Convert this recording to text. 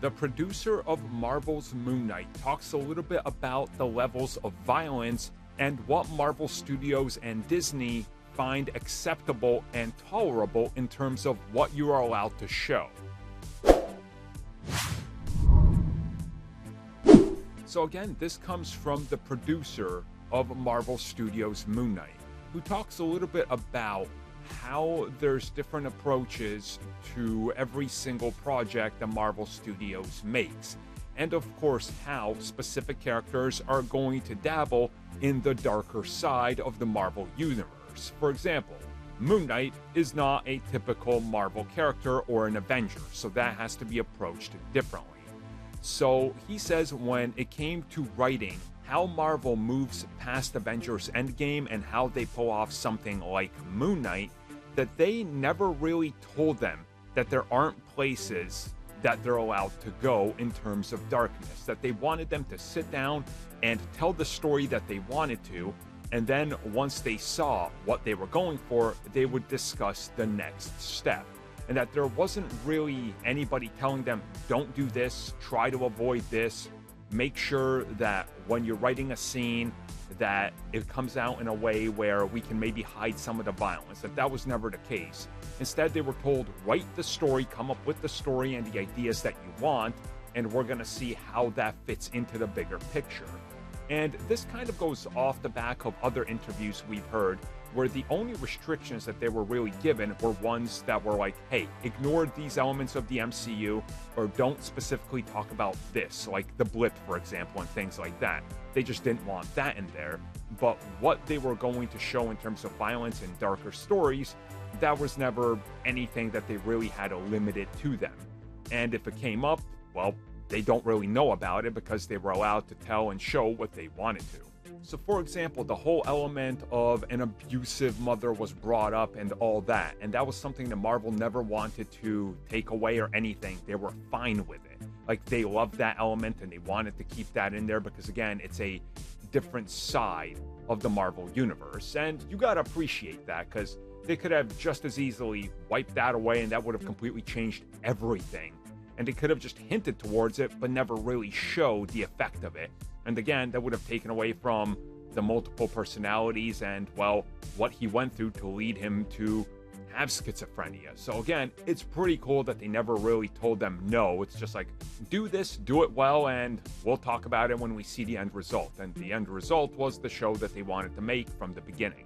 The producer of Marvel's Moon Knight talks a little bit about the levels of violence and what Marvel Studios and Disney find acceptable and tolerable in terms of what you are allowed to show. So again, this comes from the producer of Marvel Studios' Moon Knight, who talks a little bit about how there's different approaches to every single project that Marvel Studios makes, and of course how specific characters are going to dabble in the darker side of the Marvel universe. For example, Moon Knight is not a typical Marvel character or an Avenger, so that has to be approached differently. So he says when it came to writing how Marvel moves past Avengers Endgame and how they pull off something like Moon Knight, that they never really told them that there aren't places that they're allowed to go in terms of darkness, that they wanted them to sit down and tell the story that they wanted to, and then once they saw what they were going for, they would discuss the next step. And that there wasn't really anybody telling them, don't do this, try to avoid this, make sure that when you're writing a scene that it comes out in a way where we can maybe hide some of the violence. That was never the case. Instead, they were told, write the story, come up with the story and the ideas that you want, and we're going to see how that fits into the bigger picture. And this kind of goes off the back of other interviews we've heard, where the only restrictions that they were really given were ones that were like, hey, ignore these elements of the MCU, or don't specifically talk about this, like the blip, for example, and things like that. They just didn't want that in there. But what they were going to show in terms of violence and darker stories, that was never anything that they really had to limit it to them. And if it came up, well, they don't really know about it because they were allowed to tell and show what they wanted to. So for example, the whole element of an abusive mother was brought up and all that, and that was something that Marvel never wanted to take away or anything. They were fine with it. Like, they loved that element and they wanted to keep that in there because, again, it's a different side of the Marvel universe, and you gotta appreciate that because they could have just as easily wiped that away and that would have completely changed everything. And they could have just hinted towards it but never really showed the effect of it. And again, that would have taken away from the multiple personalities and, well, what he went through to lead him to have schizophrenia. So again, it's pretty cool that they never really told them no. It's just like, do this, do it well, and we'll talk about it when we see the end result. And the end result was the show that they wanted to make from the beginning.